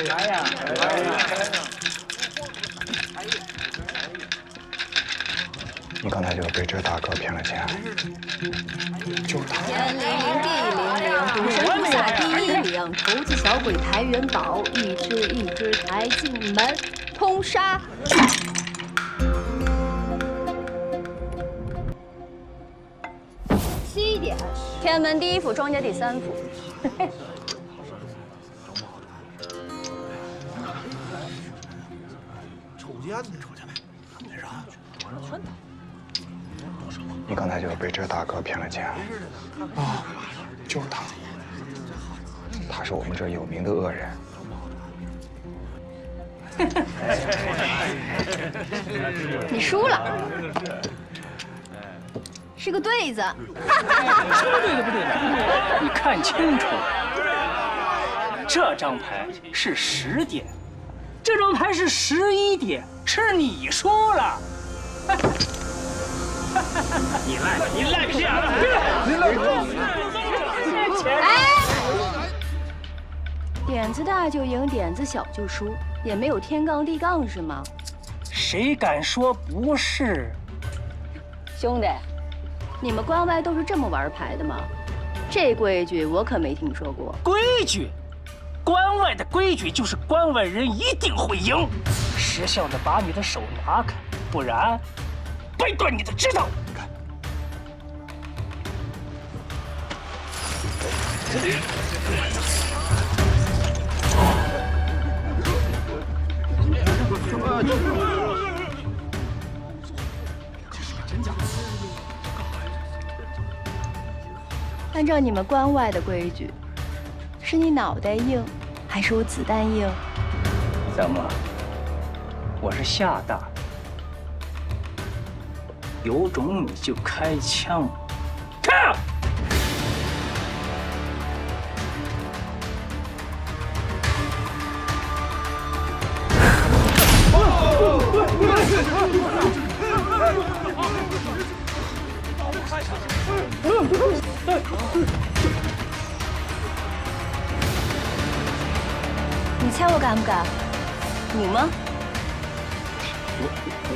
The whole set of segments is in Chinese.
来呀！你刚才就被这大哥骗了钱，就是他。天灵灵地灵灵，赌神菩萨第一灵，猴子小鬼抬元宝，一只一只抬进门，通杀。7点，天门第一府，庄家第3府。你刚才就被这大哥骗了钱，啊，就是他。他是我们这有名的恶人。你输了，是个对子。什么对的不对的？你看清楚，这张牌是10点，这张牌是11点，是你输了。你赖个啥呢？哎，点子大就赢，点子小就输，也没有天杠地杠是吗？谁敢说不是？兄弟，你们关外都是这么玩牌的吗？这规矩我可没听说过。规矩，关外的规矩就是关外人一定会赢。识相的把你的手拿开，不然掰断你的指头。看。按照你们关外的规矩，是你脑袋硬，还是我子弹硬？怎么？我是厦大的，有种你就开枪，开！你猜我敢不敢？赌吗？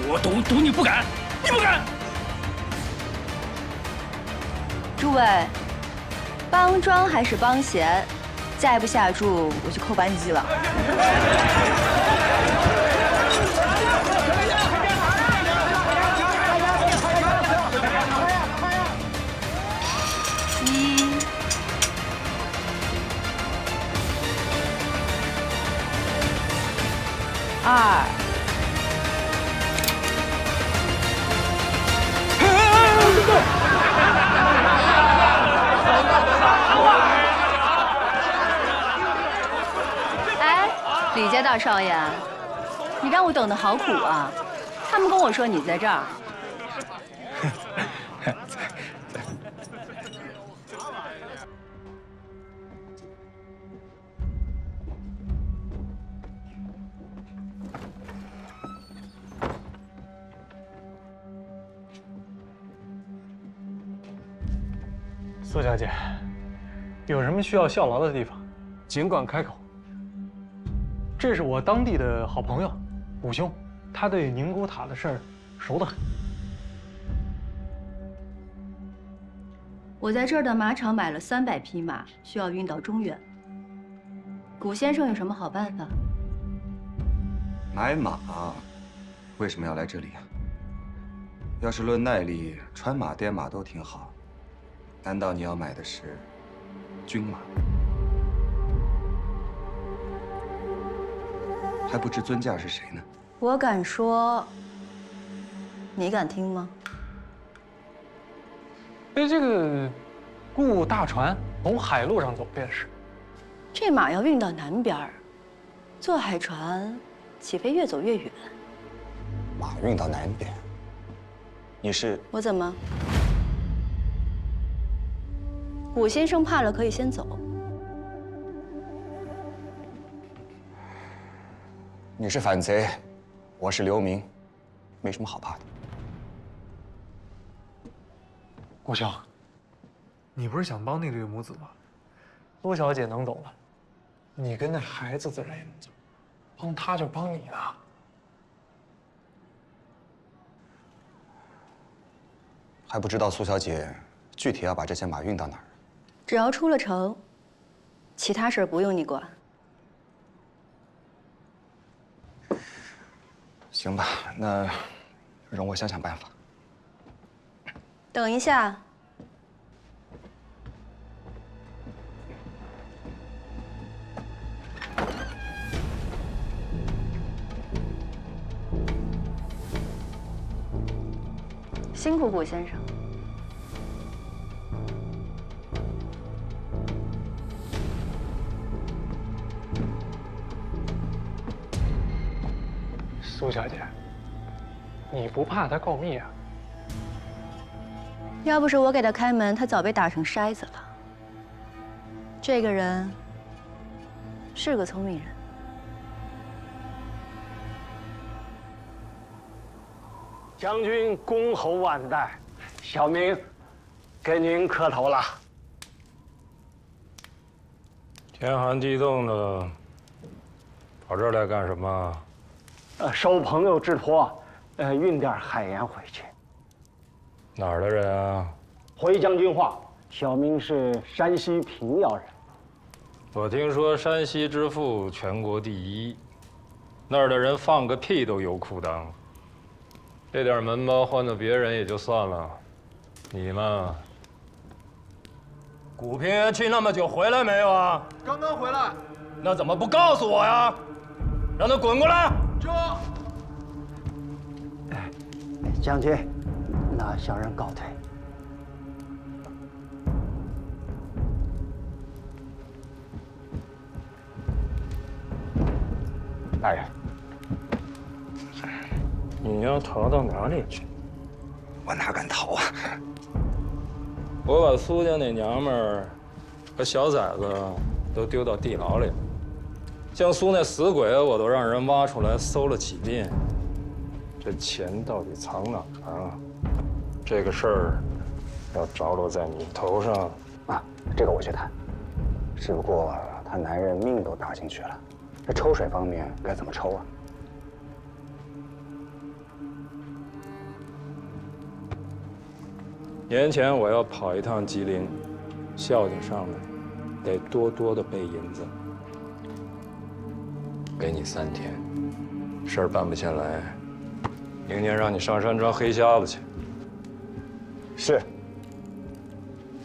我赌你不敢，你不敢。诸位，帮庄还是帮闲？再不下注，我就扣扳机了。2。哎，李家大少爷，你让我等得好苦啊！他们跟我说你在这儿。苏小姐，有什么需要效劳的地方，尽管开口。这是我当地的好朋友，武兄，他对宁古塔的事儿熟得很。我在这儿的马场买了300匹马，需要运到中原。古先生有什么好办法？买马，为什么要来这里啊？要是论耐力，穿马、颠马都挺好。难道你要买的是军马？还不知尊驾是谁呢？我敢说，你敢听吗？这个雇大船从海路上走便是。这马要运到南边儿，坐海船岂非越走越远？马运到南边，你是？我怎么？武先生怕了，可以先走。你是反贼，我是流民，没什么好怕的。国兄，你不是想帮那对母子吗？陆小姐能懂的，你跟那孩子自然也能走，帮他就帮你呢。还不知道苏小姐具体要把这些马运到哪儿？只要出了城，其他事儿不用你管。行吧，那容我想想办法。等一下，辛苦谷先生。苏小姐，你不怕他告密啊？要不是我给他开门，他早被打成筛子了。这个人是个聪明人。将军恭候万代，小明给您磕头了。天寒地冻的，跑这儿来干什么？受朋友之托，运点海盐回去。哪儿的人啊？回将军话，小明是山西平遥人。我听说山西之富全国第一，那儿的人放个屁都油裤裆。这点门包换到别人也就算了，你嘛，古平原去那么久，回来没有啊？刚刚回来。那怎么不告诉我呀？让他滚过来！这。将军，那小人告退。大人，你要逃到哪里去？我哪敢逃啊！我把苏家那娘们儿和小崽子都丢到地牢里了。江苏那死鬼，我都让人挖出来搜了几遍。这钱到底藏哪儿啊？这个事儿要着落在你头上啊，这个我去谈。只不过他男人命都搭进去了，这抽水方面该怎么抽啊？年前我要跑一趟吉林，孝敬上面，得多多的备银子。给你3天，事儿办不下来，明年让你上山抓黑瞎子去。是。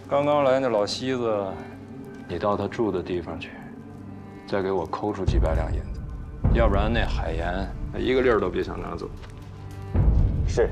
刚刚来那老西子，你到他住的地方去，再给我抠出几百两银子，要不然那海盐一个粒儿都别想拿走。是。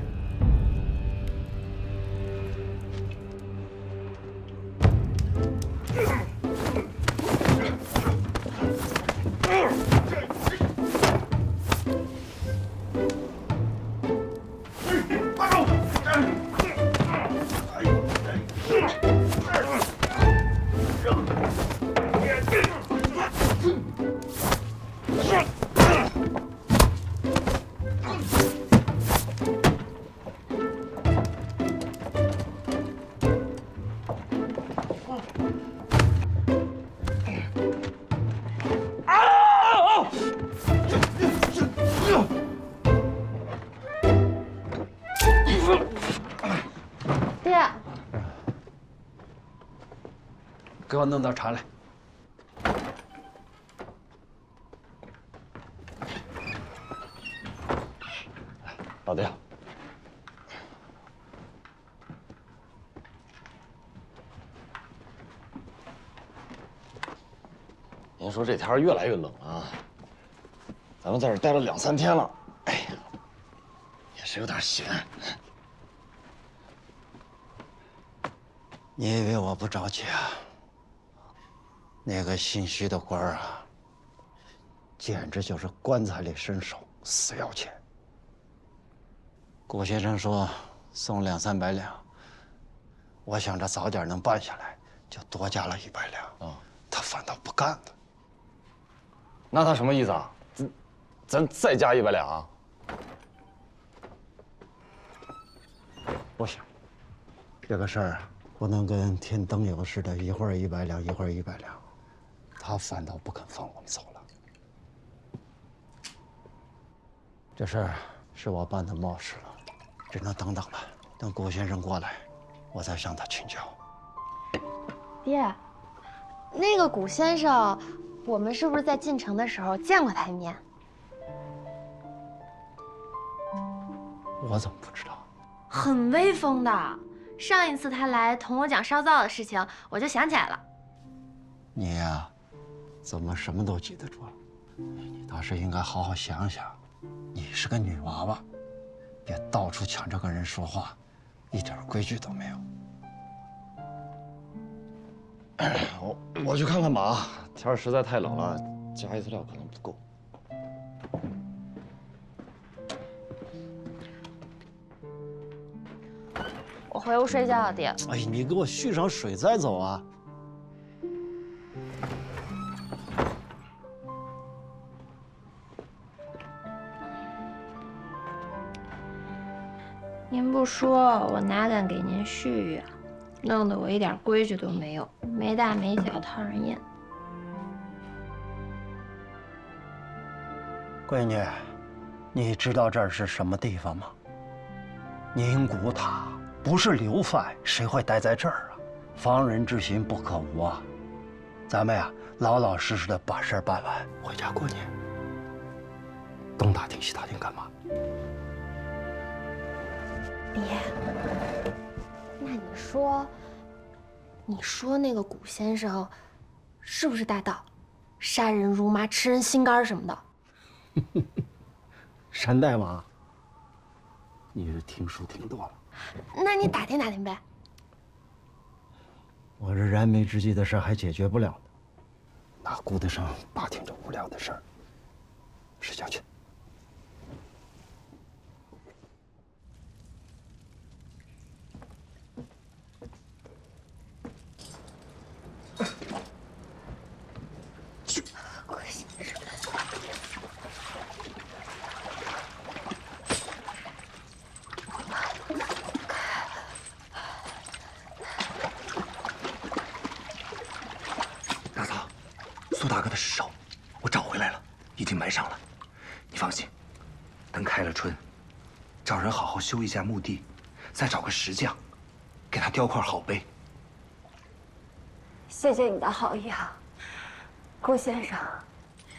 给我弄点茶来。老爹，您说这天越来越冷啊，咱们在这待了2、3天了，哎呀，也是有点闲。你以为我不着急啊？那个姓徐的官儿啊，简直就是棺材里伸手，死要钱。顾先生说送2、300两，我想着早点能办下来，就多加了100两。他反倒不干了。那他什么意思啊？咱再加100两啊？不行，这个事儿不能跟天灯油似的，一会儿100两，一会儿100两。他反倒不肯放我们走了。这事儿是我办的冒失了，只能等等了。等顾先生过来，我再向他请教。爹，那个古先生，我们是不是在进城的时候见过他一面？我怎么不知道？很威风的。上一次他来同我讲烧灶的事情，我就想起来了。你呀，怎么什么都记得住了？你倒是应该好好想想，你是个女娃娃，别到处抢着跟人说话，一点规矩都没有。我去看看马，天儿实在太冷了，加一次料可能不够。我回屋睡觉了，爹。哎，你给我续上水再走啊！您不说，我哪敢给您续呀？弄得我一点规矩都没有，没大没小讨人厌。闺女，你知道这儿是什么地方吗？宁古塔，不是流犯，谁会待在这儿啊？防人之心不可无啊！咱们呀，老老实实的把事儿办完，回家过年。东打听西打听干嘛？爹，那你说那个古先生，是不是大盗，杀人如麻，吃人心肝什么的？山大王，你是听书听多了。那你打听打听呗。我这燃眉之急的事还解决不了呢，哪顾得上打听这无聊的事儿？睡觉去。大嫂，苏大哥的尸首我找回来了，已经埋上了。你放心，等开了春，找人好好修一下墓地，再找个石匠，给他雕块好碑。谢谢你的好意啊，顾先生。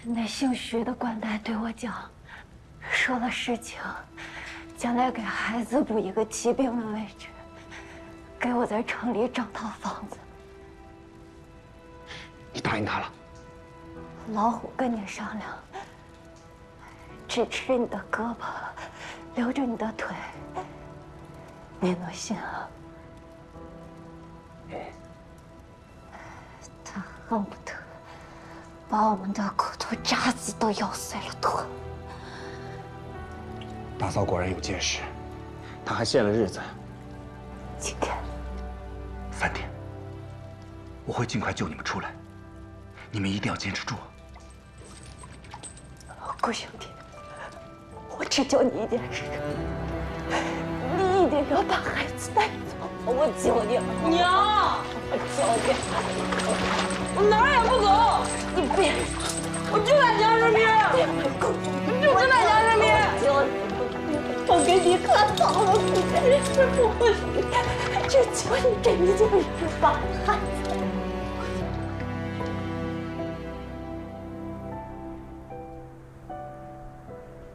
那姓徐的官大对我讲，说了事情，将来给孩子补一个骑兵的位置，给我在城里整套房子。你答应他了？老虎跟你商量，只吃你的胳膊，留着你的腿，你能信啊？他恨不得把我们的骨头渣子都咬碎了吞。大嫂果然有见识，他还限了日子。今天饭店，我会尽快救你们出来，你们一定要坚持住。顾兄弟，我只求你一件事，你一定要把孩子带走，我求你了。娘，我求你了。我哪儿也不走，你别，我就在家身边，就在家身边。我给你可好了，顾先生，我只求你这一件事把孩子。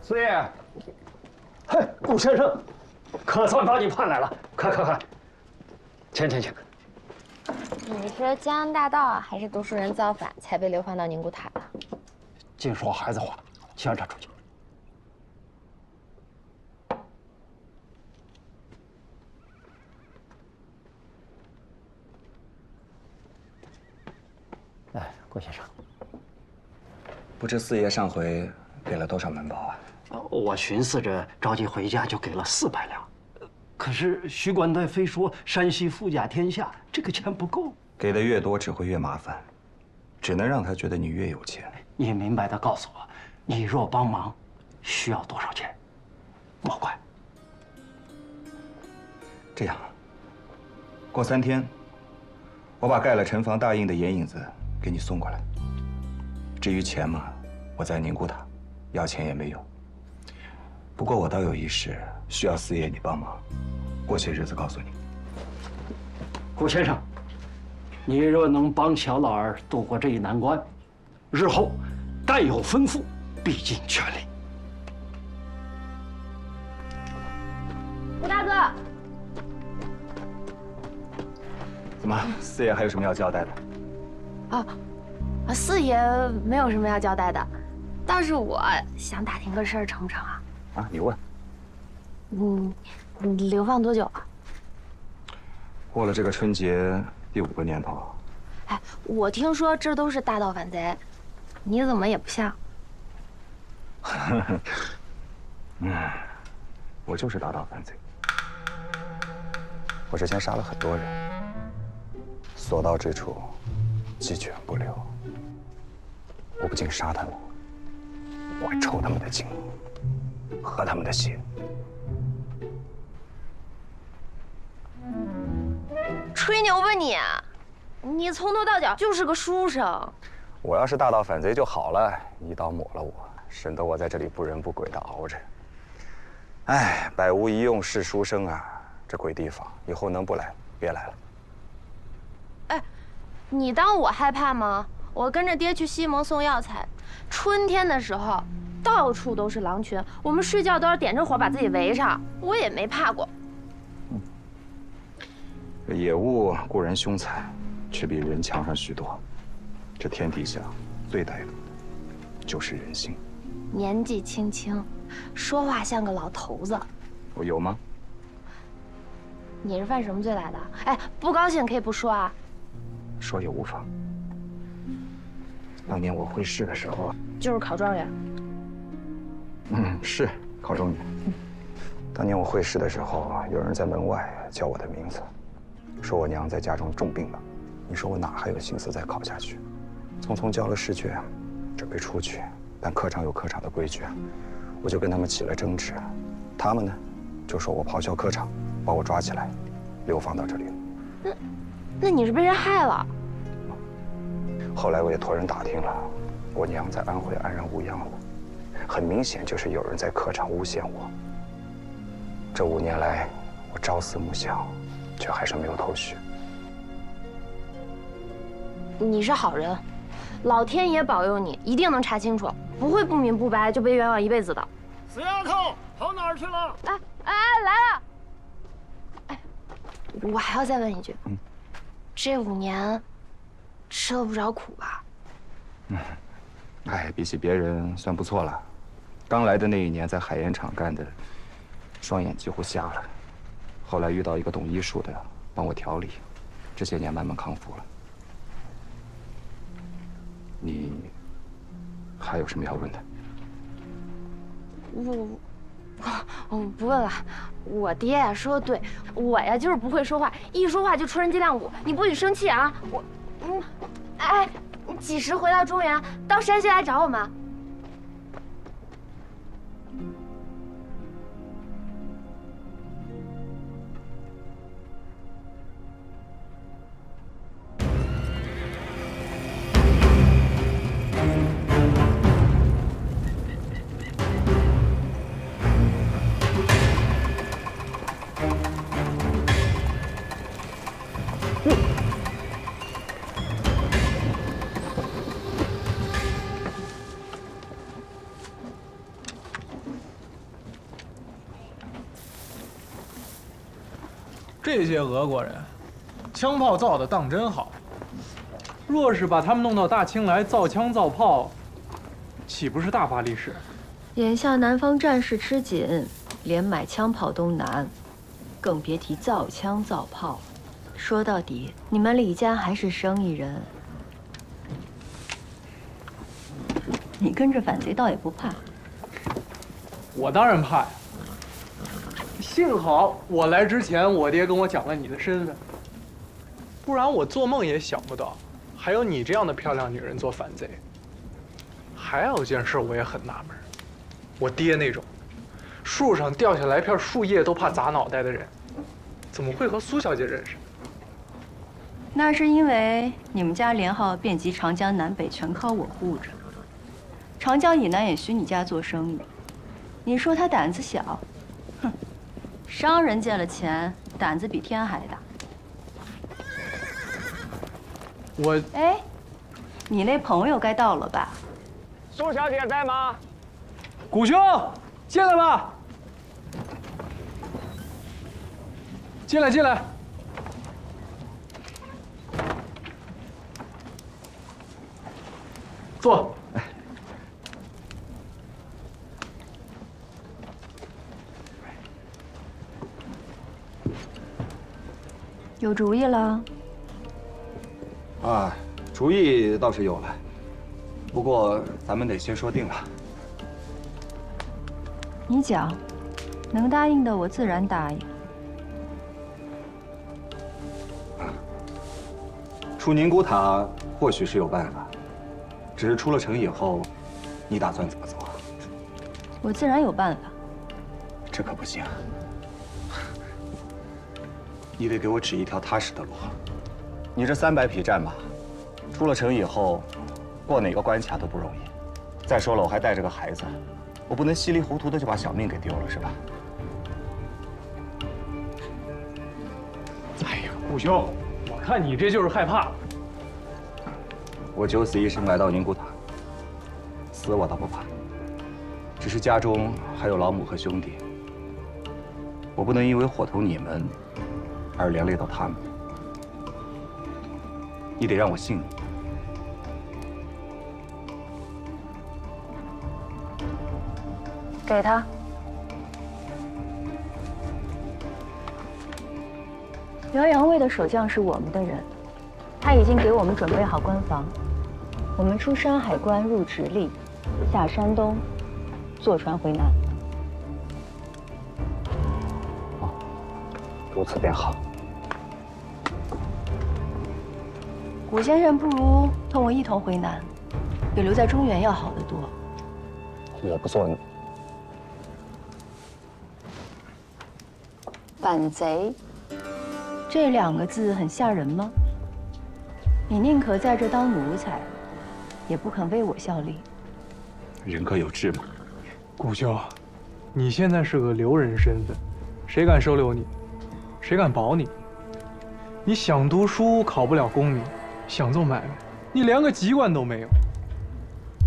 四爷，嘿，顾先生，可算把你盼来了，快，请。你是江洋大盗还是读书人造反，才被流放到宁古塔的？净说孩子话，请让他出去。哎，顾先生，不知四爷上回给了多少门宝啊？我寻思着着急回家，就给了400两。可是徐官太非说山西富甲天下，这个钱不够。给的越多只会越麻烦，只能让他觉得你越有钱。你明白的告诉我，你若帮忙，需要多少钱？莫怪。这样，过3天，我把盖了城防大印的眼影子给你送过来。至于钱嘛，我在宁古塔，要钱也没用。不过我倒有一事需要四爷你帮忙，过些日子告诉你。顾先生，你若能帮小老儿度过这一难关，日后待有吩咐，必尽全力。吴大哥，怎么，四爷还有什么要交代的？四爷没有什么要交代的，倒是我想打听个事儿，成不成啊？啊，你问。你流放多久啊？过了这个春节第5个年头。哎，我听说这都是大盗反贼，你怎么也不像？我就是大盗反贼。我之前杀了很多人，所到之处，鸡犬不留。我不仅杀他们，我还抽他们的筋，喝他们的血。吹牛吧你！你从头到脚就是个书生。我要是大盗反贼就好了，一刀抹了我，省得我在这里不人不鬼的熬着。哎，百无一用是书生啊，这鬼地方，以后能不来别来了。哎，你当我害怕吗？我跟着爹去西蒙送药材，春天的时候，到处都是狼群，我们睡觉都要点着火把自己围上，我也没怕过。这野物固然凶残，却比人强上许多。这天底下最歹毒的就是人性。年纪轻轻，说话像个老头子。我有吗？你是犯什么罪来的？哎，不高兴可以不说啊。说也无妨。当年我会试的时候，就是考状元。是考状元。当年我会试的时候，有人在门外叫我的名字，说我娘在家中重病了。你说我哪还有心思再考下去？匆匆交了试卷，准备出去，但科场有科场的规矩，我就跟他们起了争执。他们呢，就说我咆哮科场，把我抓起来，流放到这里了。那你是被人害了？后来我也托人打听了，我娘在安徽安然无恙了。很明显就是有人在科场诬陷我。这5年来，我朝思暮想，却还是没有头绪。你是好人，老天爷保佑你，一定能查清楚，不会不明不白就被冤枉一辈子的。死丫头，跑哪儿去了？哎，来了。哎，我还要再问一句，这5年吃了不少苦吧？哎，比起别人算不错了。刚来的那一年，在海盐厂干的，双眼几乎瞎了。后来遇到一个懂医术的，帮我调理，这些年慢慢康复了。你还有什么要问的？我不问了。我爹呀说的对，我呀就是不会说话，一说话就戳人脊梁骨。你不许生气啊！哎，你几时回到中原？到山西来找我们？这些俄国人，枪炮造的当真好。若是把他们弄到大清来造枪造炮，岂不是大发利市？眼下南方战事吃紧，连买枪炮都难，更别提造枪造炮。说到底，你们李家还是生意人，你跟着反贼倒也不怕。我当然怕呀。幸好我来之前，我爹跟我讲了你的身份，不然我做梦也想不到，还有你这样的漂亮女人做反贼。还有件事我也很纳闷，我爹那种树上掉下来片树叶都怕砸脑袋的人，怎么会和苏小姐认识？那是因为你们家连号遍及长江南北，全靠我护着。长江以南也许你家做生意，你说他胆子小，哼，商人见了钱，胆子比天还大。哎，你那朋友该到了吧？苏小姐在吗？古兄，进来吧。进来，进来。坐。有主意了？啊，主意倒是有了，不过咱们得先说定了。你讲，能答应的我自然答应。出宁古塔或许是有办法，只是出了城以后，你打算怎么走？我自然有办法。这可不行，你得给我指一条踏实的路。你这300匹战马，出了城以后，过哪个关卡都不容易。再说了，我还带着个孩子，我不能稀里糊涂的就把小命给丢了，是吧？哎呀，古兄，我看你这就是害怕。我九死一生来到宁古塔，死我倒不怕，只是家中还有老母和兄弟，我不能因为伙同你们而连累到他们。你得让我信你。给他。辽阳卫的守将是我们的人，他已经给我们准备好关防。我们出山海关入直隶，下山东，坐船回南。哦，如此便好。古先生不如同我一同回南，比留在中原要好得多。我不做反贼，这2个字很吓人吗？你宁可在这当奴才，也不肯为我效力。人各有志嘛。古兄，你现在是个流人身份，谁敢收留你？谁敢保你？你想读书考不了功名，想做买卖，你连个籍贯都没有。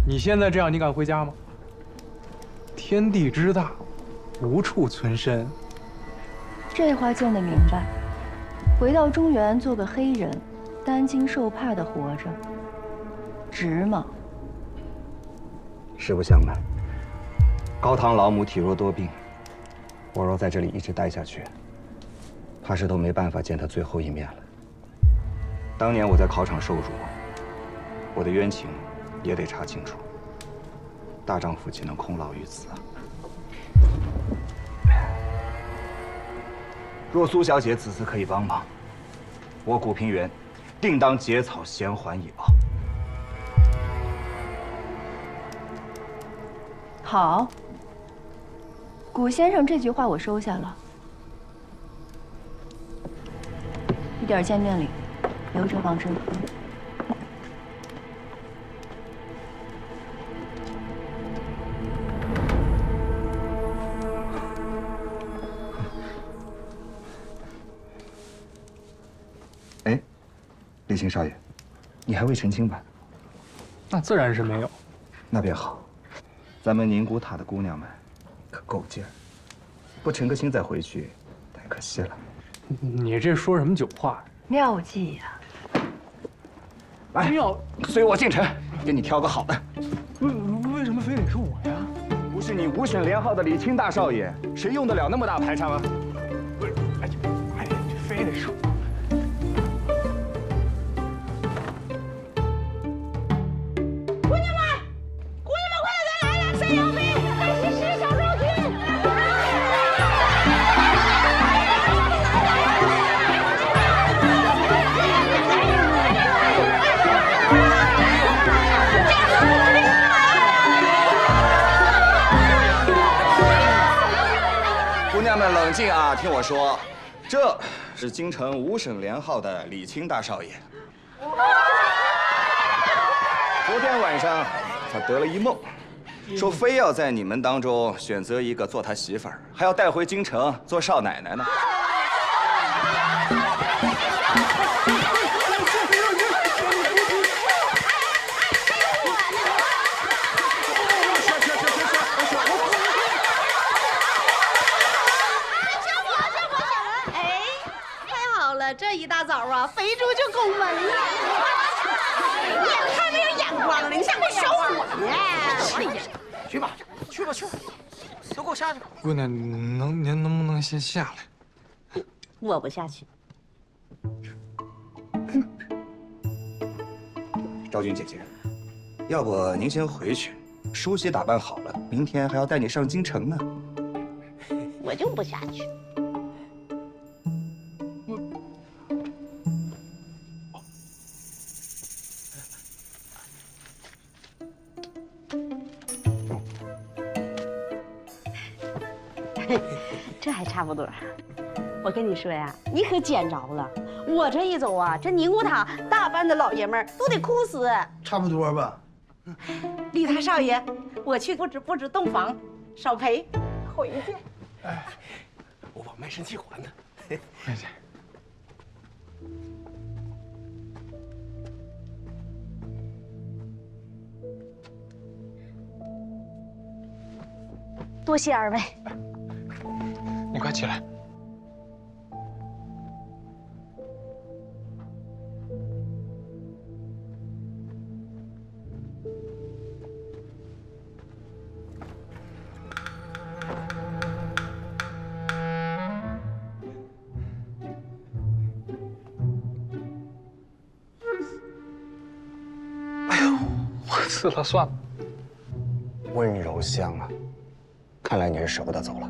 你现在这样，你敢回家吗？天地之大，无处存身。这话见得明白。回到中原做个黑人，担惊受怕的活着，值吗？实不相瞒，高堂老母体弱多病，我若在这里一直待下去，怕是都没办法见她最后一面了。当年我在考场受辱，我的冤情也得查清楚。大丈夫岂能空劳于此啊？若苏小姐此次可以帮忙，我古平原定当结草衔环以报。好，古先生这句话我收下了。一点见面礼，留着防身。哎，李清少爷，你还未成亲吧？那自然是没有。那便好，咱们宁古塔的姑娘们可够劲儿，不成个亲再回去，太可惜了。你这说什么酒话？妙计呀！来，随我进城，给你挑个好的。为什么非得是我呀？不是你5选连号的李清大少爷，谁用得了那么大排场啊？不是，哎，这非得是我。姑娘们冷静啊，听我说，这是京城5省连号的李清大少爷。昨天晚上他得了一梦，说非要在你们当中选择一个做他媳妇儿，还要带回京城做少奶奶呢。这一大早啊，肥猪就拱门了。你也太没有眼光了，你想没收我呢？哎呀，去吧，去吧，去吧，都给我下去。姑娘，您能不能先下来？我不下去。昭君姐姐，要不您先回去，梳洗打扮好了，明天还要带你上京城呢。我就不下去。这还差不多。我跟你说呀，你可捡着了。我这一走啊，这宁古塔大半的老爷们儿都得哭死。差不多吧。李大少爷，我去布置洞房，少赔。回去。哎，我把卖身契还他。回去。多谢二位。你快起来。哎呦，我死了，算了。温柔乡啊，看来你是舍不得走了。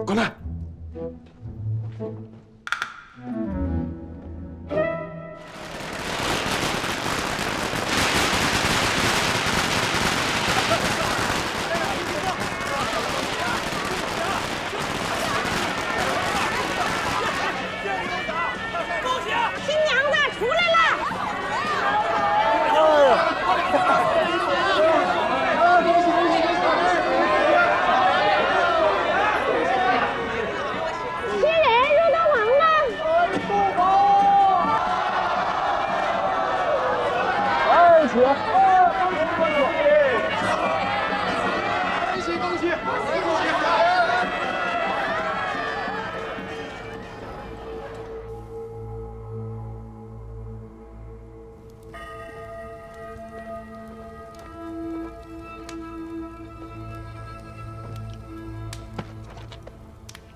滚蛋！新娘子出来了！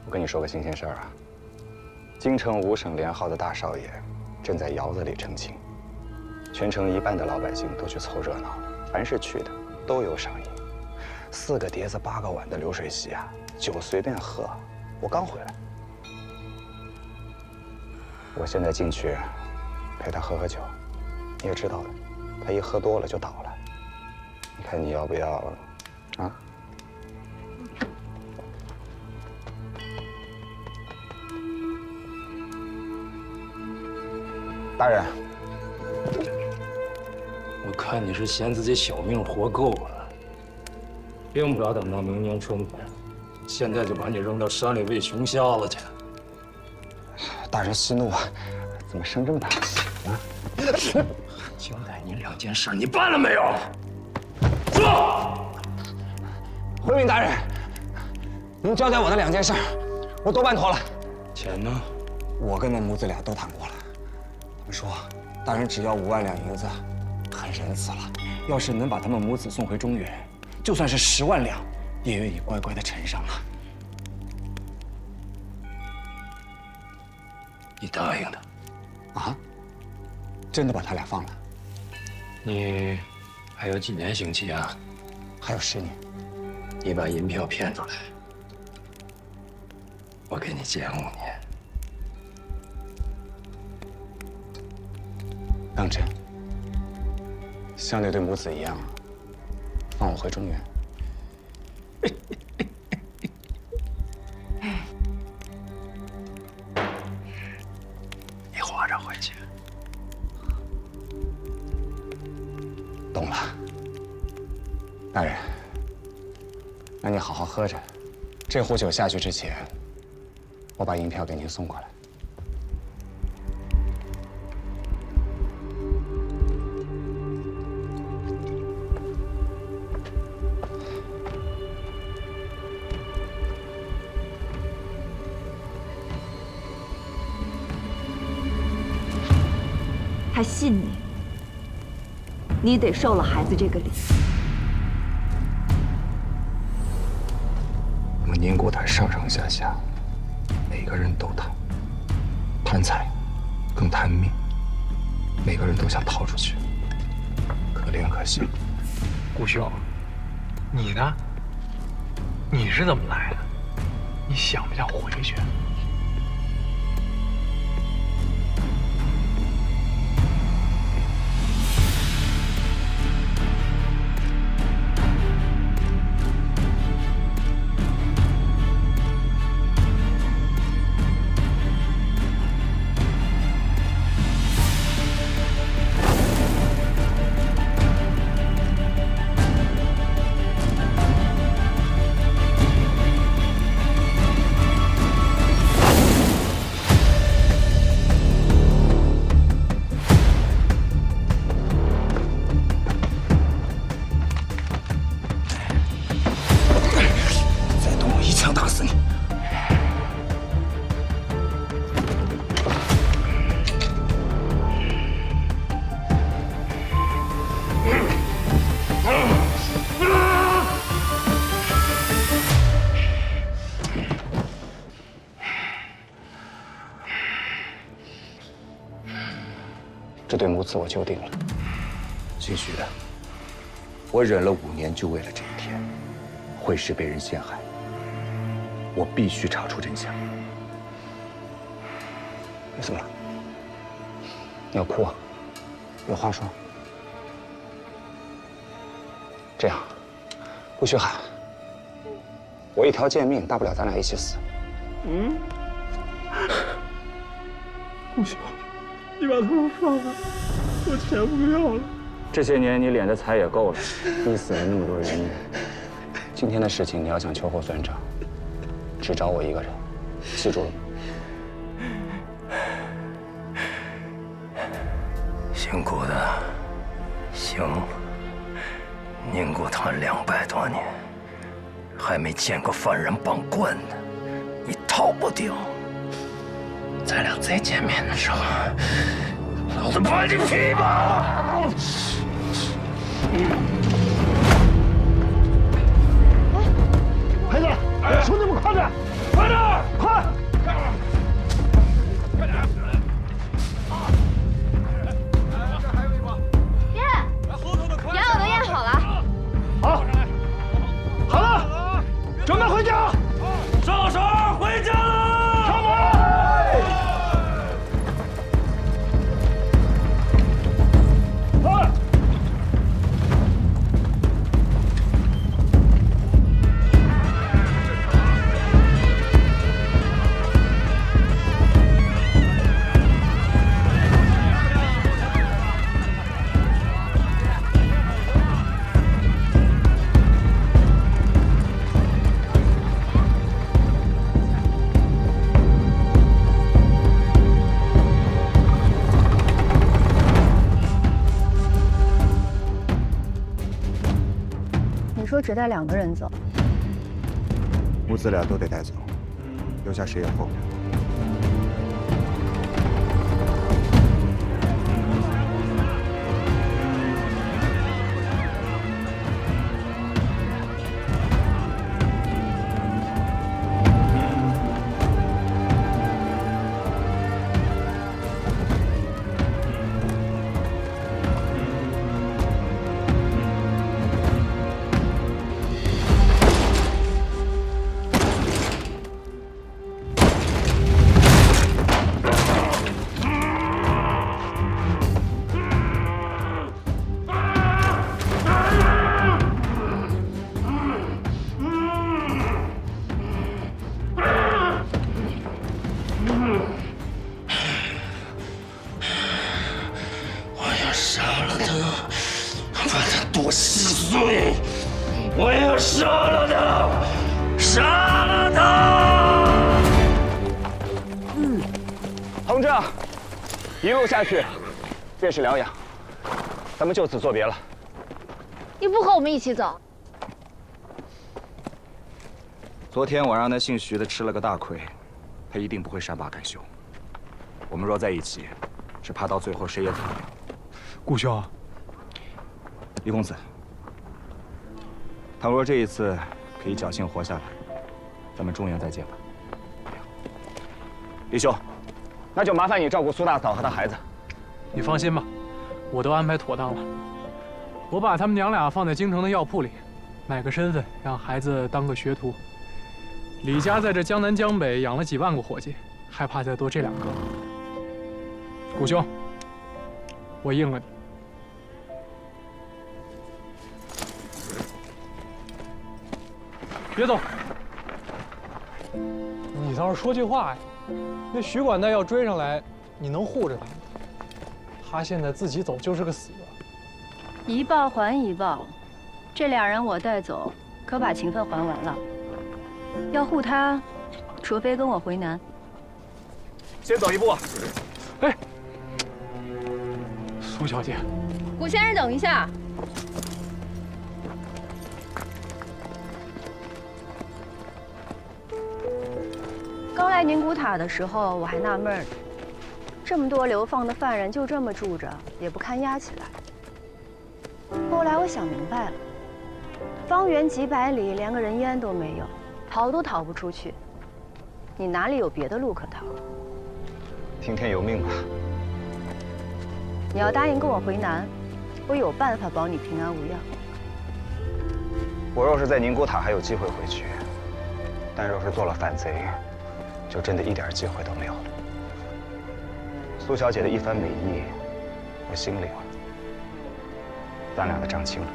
我跟你说个新鲜事儿啊，京城5省联号的大少爷正在窑子里成亲，全城一半的老百姓都去凑热闹，凡是去的都有赏银，4个碟子8个碗的流水席啊，酒随便喝。我刚回来，我现在进去陪他喝酒，你也知道的，他一喝多了就倒了。你看你要不要啊？大人，我看你是嫌自己小命活够了，用不着等到明年春天，现在就把你扔到山里喂熊瞎子去。大人息怒啊，怎么生这么大气啊？交代你2件事，你办了没有？说。回禀大人，您交代我的2件事，我都办妥了。钱呢？我跟那母子俩都谈过了。他们说，大人只要5万两银子，很仁慈了。要是能把他们母子送回中原，就算是10万两，也愿意乖乖的呈上了。你答应的？啊？真的把他俩放了？你还有几年刑期啊？还有10年。你把银票骗出来，我给你减5年。当真？像那对母子一样，放我回中原？你活着回去。懂了。大人，那你好好喝着，这壶酒下去之前，我把银票给您送过来。他信你，你得受了孩子这个礼。我们宁国塔上上下下，每个人都贪，贪财，更贪命，每个人都想逃出去，可怜可惜。顾兄，你呢？你是怎么来的？你想不想回去？这对母子我就定了。兴许我忍了5年，就为了这一天，会师被人陷害，我必须查出真相。你怎么了？你要哭啊？有话说。这样，顾学海，我一条贱命，大不了咱俩一起死。顾兄，你把他们放了，我钱不要了。这些年你敛的财也够了，逼死了那么多人命。今天的事情你要想秋后算账，只找我一个人，记住了吗？姓顾的，行。宁国塔200多年，还没见过犯人绑棍的，你逃不掉。咱俩再见面的时候，老子把你劈吧！孩子，兄弟们快点，快点，快！烟我都验好了。好，好了，准备回家。少手回家了。上门。快！你说只带2个人走，母子俩都得带走，留下谁也后悔。杀了他，把他剁稀碎。我要杀了他，杀了他！同志，一路下去便是疗养，咱们就此作别了。你不和我们一起走？昨天我让那姓徐的吃了个大亏，他一定不会善罢甘休。我们若在一起，只怕到最后谁也走不了。顾兄，李公子，倘若这一次可以侥幸活下来，咱们中原再见吧。李兄，那就麻烦你照顾苏大嫂和她孩子。你放心吧，我都安排妥当了。我把他们娘俩放在京城的药铺里，买个身份，让孩子当个学徒。李家在这江南江北养了几万个伙计，还怕再多这2个？顾兄，我应了你。别走！你倒是说句话呀！那徐管带要追上来，你能护着他吗？他现在自己走就是个死。一报还一报，这2人我带走，可把情分还完了。要护他，除非跟我回南。先走一步。哎，苏小姐，顾先生，等一下。刚来宁古塔的时候，我还纳闷呢，这么多流放的犯人就这么住着，也不堪押起来。后来我想明白了，方圆几百里连个人烟都没有，逃都逃不出去。你哪里有别的路可逃？听天由命吧。你要答应跟我回南，我有办法保你平安无恙。我若是在宁古塔还有机会回去，但若是做了反贼，就真的一点机会都没有了。苏小姐的一番美意，我心领了，咱俩的账清了。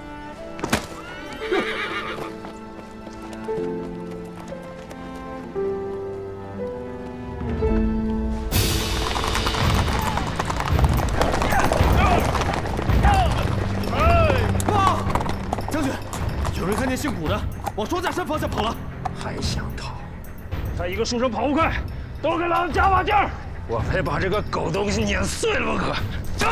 将军，有人看见姓古的往庄稼山方向跑了，还想逃？再一个书生跑不快，都给老子加把劲儿！我非把这个狗东西碾碎了不可！走！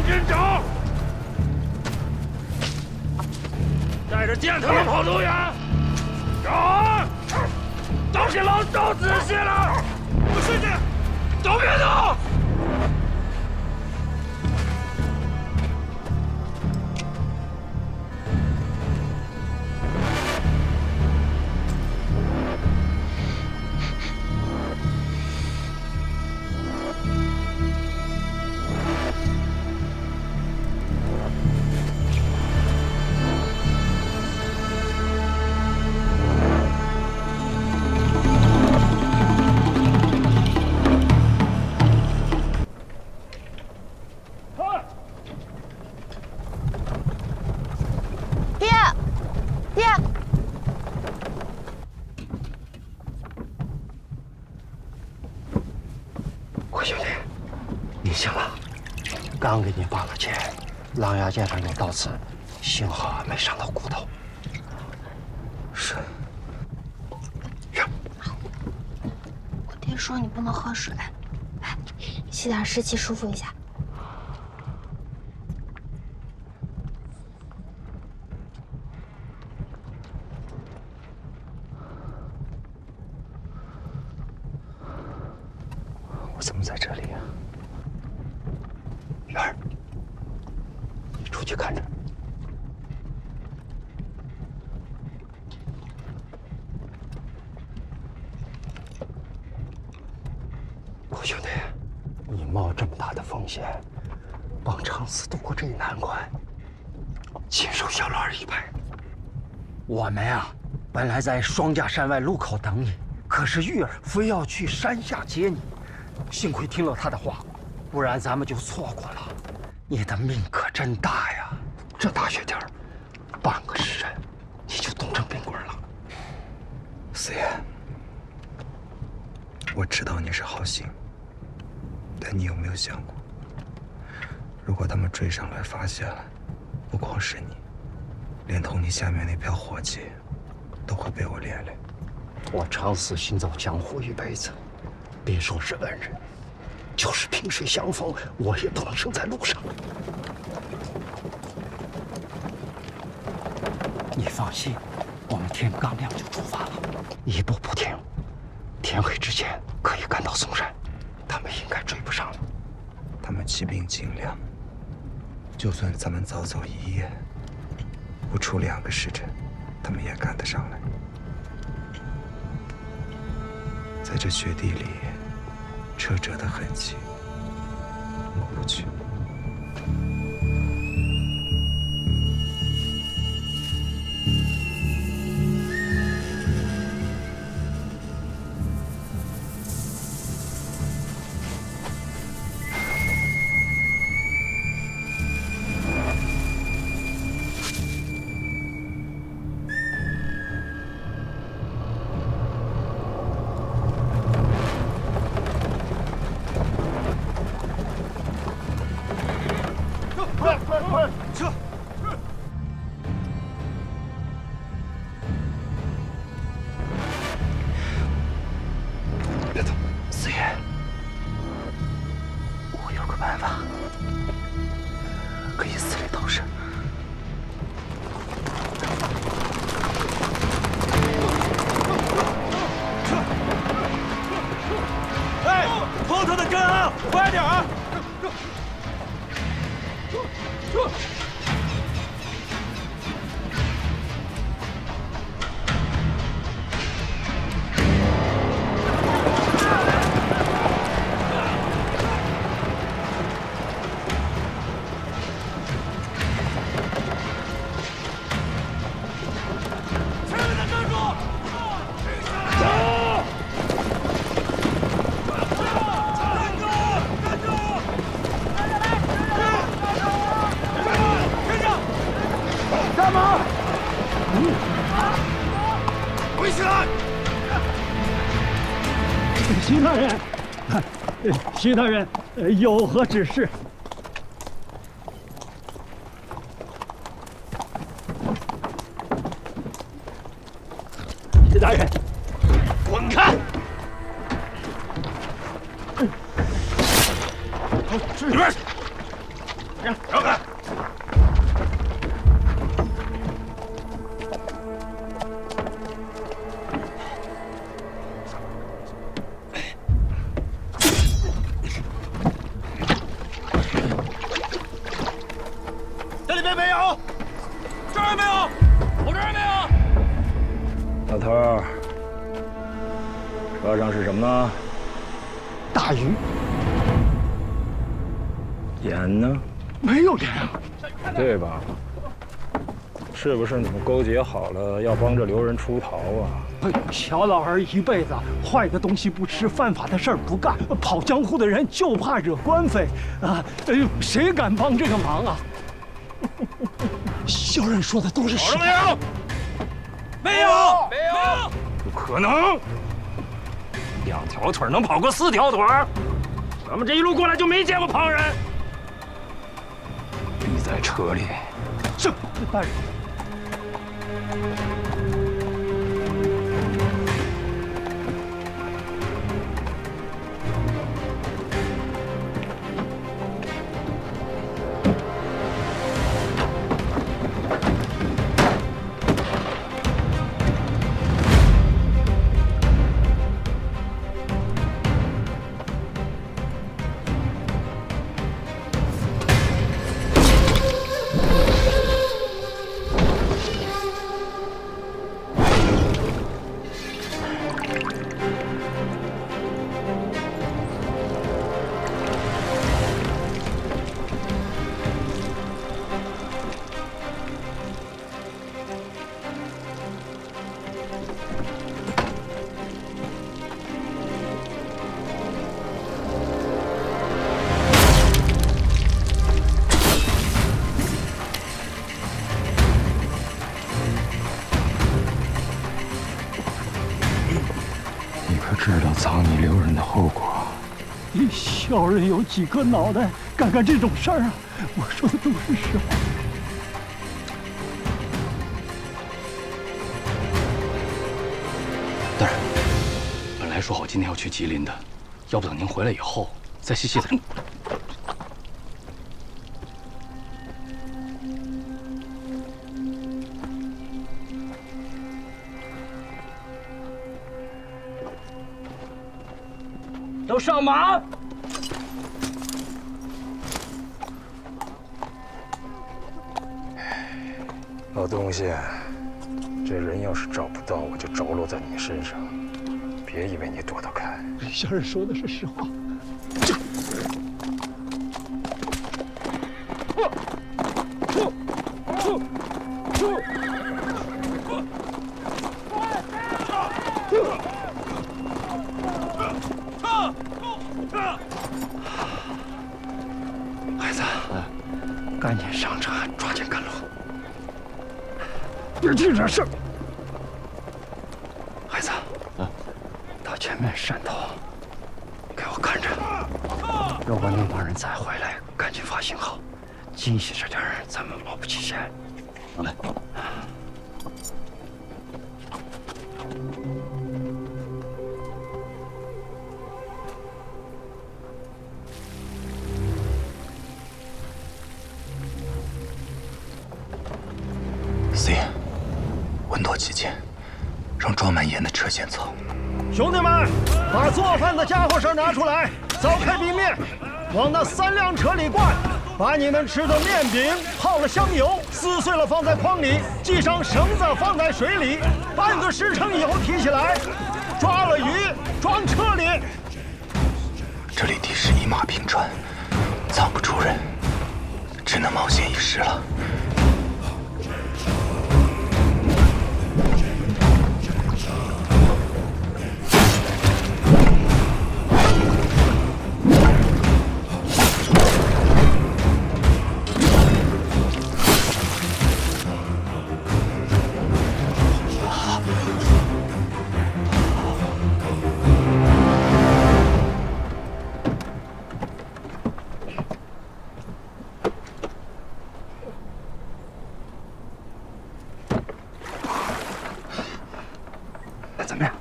真找！带着箭头能跑多远？找！都给老子找仔细了！不是你，都别动！娘给你拔了剑，狼牙剑上有刀刺，幸好没伤到骨头。是。我爹说你不能喝水，来，吸点湿气，舒服一下。我怎么在这里呀？元儿，你出去看着。我兄弟，你冒这么大的风险，帮长思度过这一难关，亲手小老儿一拜。我们呀，本来在双家山外路口等你，可是玉儿非要去山下接你，幸亏听了她的话，不然咱们就错过了。你的命可真大呀！这大雪天儿，半个时辰你就冻成冰棍了。四爷，我知道你是好心，但你有没有想过，如果他们追上来发现了，不光是你，连同你下面那票伙计，都会被我连累。我长思行走江湖一辈子，别说是恩人，就是萍水相逢，我也不能生在路上。你放心，我们天刚亮就出发了，一步不停，天黑之前可以赶到嵩山，他们应该追不上了。他们骑兵精良，就算咱们早走一夜，不出2个时辰，他们也赶得上来。在这雪地里，车辙的痕迹抹不去。快撤！别动，四爷，我有个办法，可以死里逃生。哎，后头的跟啊，快点儿！徐大人，徐大人，有何指示？徐大人，滚开！里边去！让开！这里边没有，这儿也没有，我这儿也没有。老头儿，车上是什么呢？大鱼。盐呢？没有盐啊。对吧？是不是你们勾结好了，要帮着刘人出逃啊？小老儿一辈子坏的东西不吃，犯法的事儿不干，跑江湖的人就怕惹官非啊！谁敢帮这个忙啊？小人说的都是实话。没有，没有，不可能！2条腿能跑过4条腿？咱们这一路过来就没见过旁人。车里。是，大人。知道藏你留人的后果。你小人有几颗脑袋，敢干这种事儿啊？我说的都是实话。大人，本来说好今天要去吉林的，要不等您回来以后再细细的。都上马！老东西，这人要是找不到，我就着落在你身上。别以为你躲得开。小人说的是实话。孩子，赶紧上车，抓紧赶路。别提这事儿。孩子，到前面山头，给我看着。如果那帮人再回来，赶紧发信号，惊喜这点儿咱们保不齐先。好嘞。C， 稳妥起见，让装满盐的车先走。兄弟们，把做饭的家伙事拿出来，凿开地面，往那3辆车里灌。把你们吃的面饼泡了香油，撕碎了放在筐里，系上绳子放在水里，半个时辰以后提起来，抓了鱼装车里。这里地势一马平川，藏不住人，只能冒险一试了。怎么样？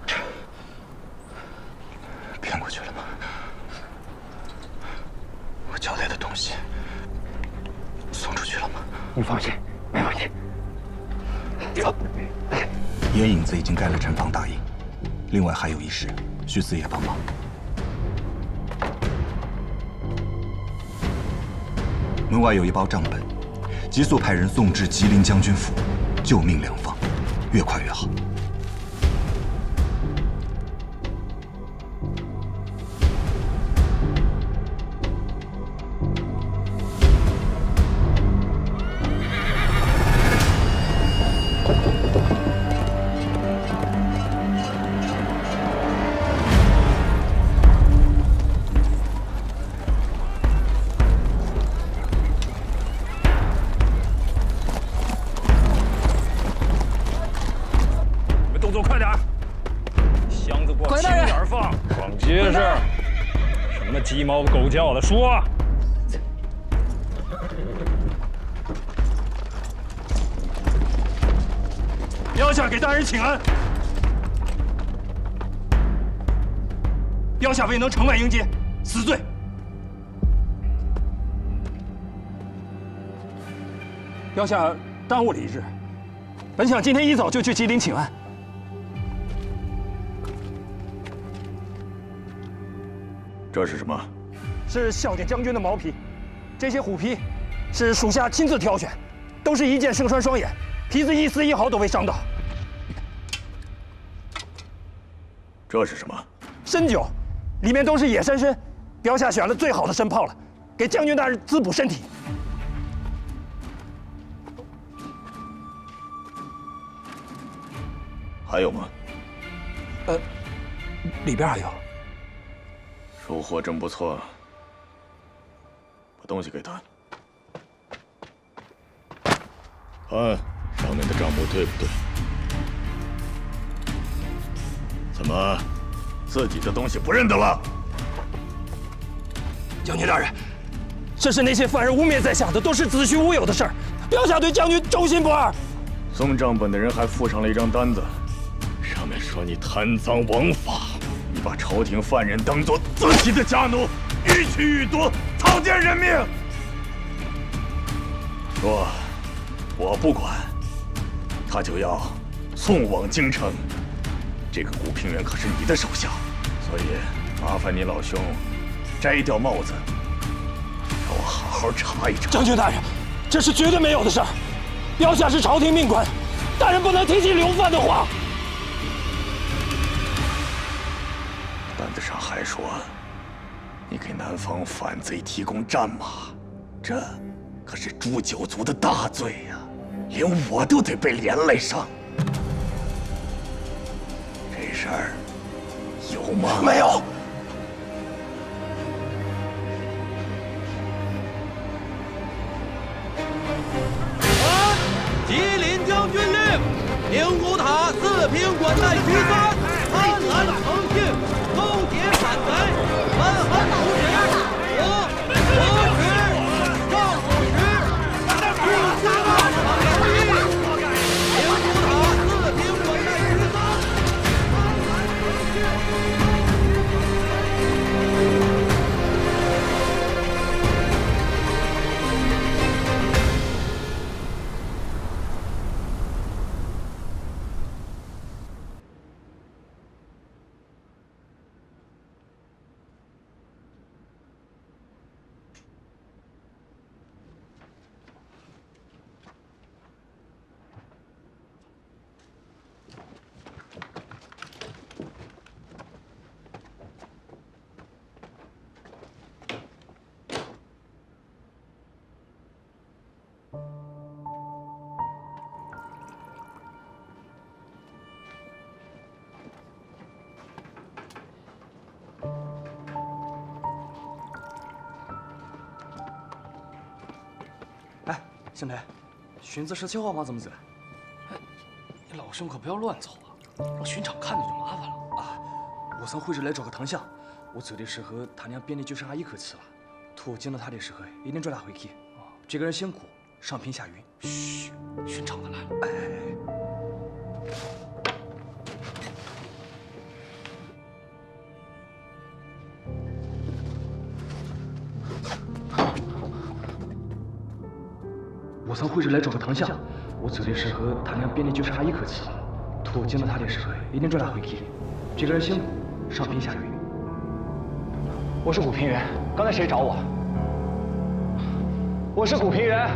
骗过去了吗？我交代的东西送出去了吗？你放心，没问题。走。野影子已经盖了城防大印，另外还有一事，需四爷帮忙。门外有一包账本，急速派人送至吉林将军府，救命良方，越快越好。结实，什么鸡毛狗叫的说。标下给大人请安。标下未能城外迎接，死罪。标下耽误了一日，本想今天一早就去吉林请安。这是什么？是孝典将军的毛皮，这些虎皮是属下亲自挑选，都是一箭胜穿双眼，皮子一丝一毫都未伤到。这是什么？参酒，里面都是野山参，标下选了最好的参炮了，给将军大人滋补身体。还有吗？里边还有。收获真不错，把东西给他。看上面的账目对不对？怎么，自己的东西不认得了？将军大人，这是那些犯人污蔑在下的，都是子虚乌有的事儿。标下对将军忠心不二。送账本的人还附上了一张单子，上面说你贪赃枉法，你把朝廷犯人当作自己的家奴，予取予夺，草菅人命。说，我不管，他就要送往京城。这个古平原可是你的手下，所以麻烦你老兄摘掉帽子，让我好好查一查。将军大人，这是绝对没有的事儿。标下是朝廷命官，大人不能提起流犯的话。单子上还说，你给南方反贼提供战马，这可是诛九族的大罪呀，连我都得被连累上。这事儿有吗？没有。吉林将军令：宁古塔四平管带徐三贪婪成性，勾结反贼，蛮横无耻，我使赵武时不思大场有疑。宁古塔四平管带徐三。兄弟，荀子是计划吗？怎么子？哎，你老兄可不要乱走啊，让巡场看见就麻烦了啊！我从会址来找个堂相，我走的时候他娘憋的就剩下一口气了。图见到他的时候一定抓他回去。这个人姓谷，上品下云。嘘，巡场的来了。哎。我从会址来找个堂相，我走的时候他娘憋的就剩下一口气了。图见到他的时候一定抓他回去。这个人姓谷，上品下云。我是谷平原，刚才谁找我？我是谷平原，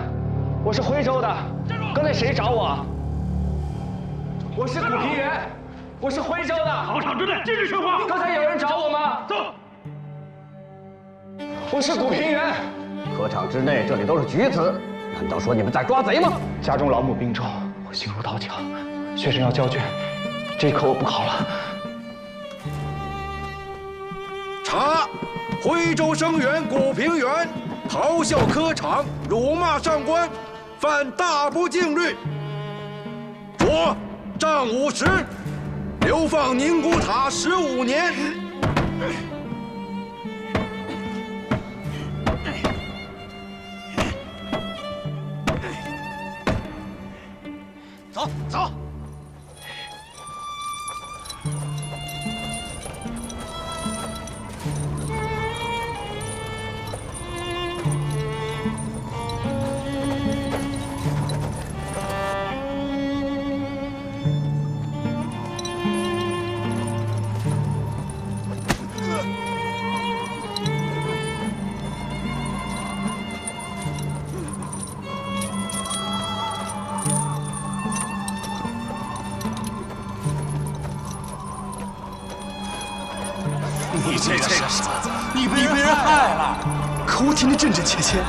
我是徽州的，刚才谁找我？我是谷平原，我是徽州的。考场之内禁止说话。刚才有人找我吗？走。我是谷平原。科场之内，这里都是局子，难道说你们在抓贼吗？家中老母病重，我心如刀绞，学生要交卷，这一科我不考了。查，徽州生员谷平原咆哮科场，辱骂上官，犯大不敬律。着杖50，流放宁古塔15年。走走。你这个傻子，你被人害了。可我听得真真切切，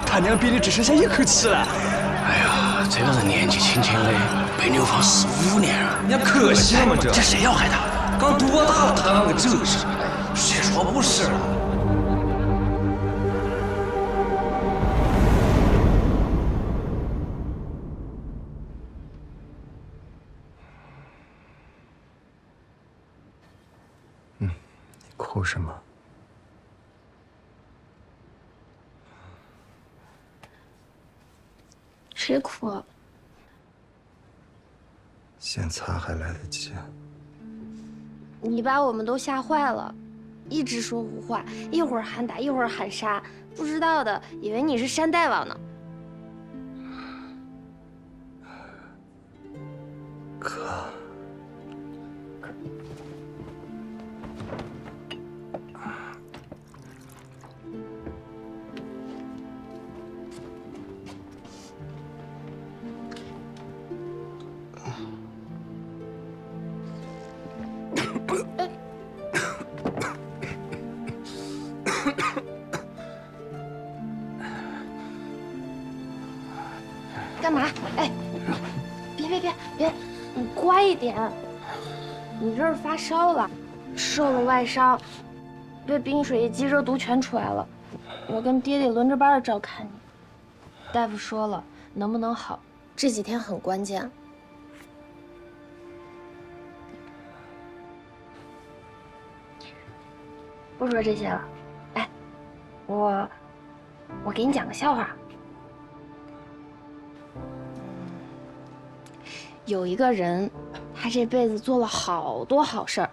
他娘憋的只剩下一口气了。哎呀，这个人年纪轻轻的，被流放15年了，人家可惜了嘛这谁要害他？刚多大了，他啷个这是？谁说不是了？你哭什么？谁哭啊？先擦还来得及。你把我们都吓坏了，一直说胡话，一会儿喊打，一会儿喊杀，不知道的以为你是山大王呢。哥，干嘛？哎，别，你乖一点。你这是发烧了，受了外伤，被冰水一激，热毒全出来了。我跟爹爹轮着班的照看你。大夫说了，能不能好，这几天很关键。不说这些了，哎，我给你讲个笑话。有一个人，他这辈子做了好多好事儿，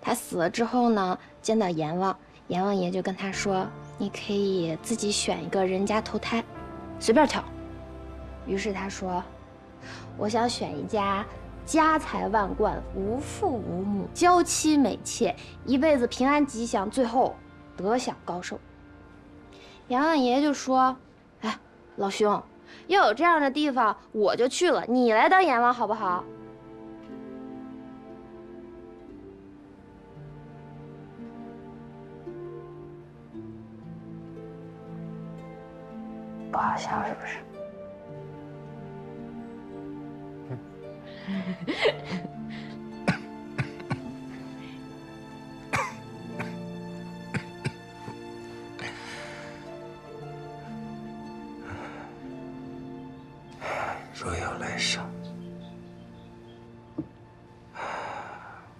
他死了之后呢，见到阎王，阎王爷就跟他说：“你可以自己选一个人家投胎，随便挑。”于是他说：“我想选一家家财万贯、无父无母、娇妻美妾，一辈子平安吉祥，最后得享高寿。”阎王爷就说：“哎，老兄。”要有这样的地方，我就去了。你来当阎王好不好？不好笑是不是？若要来生，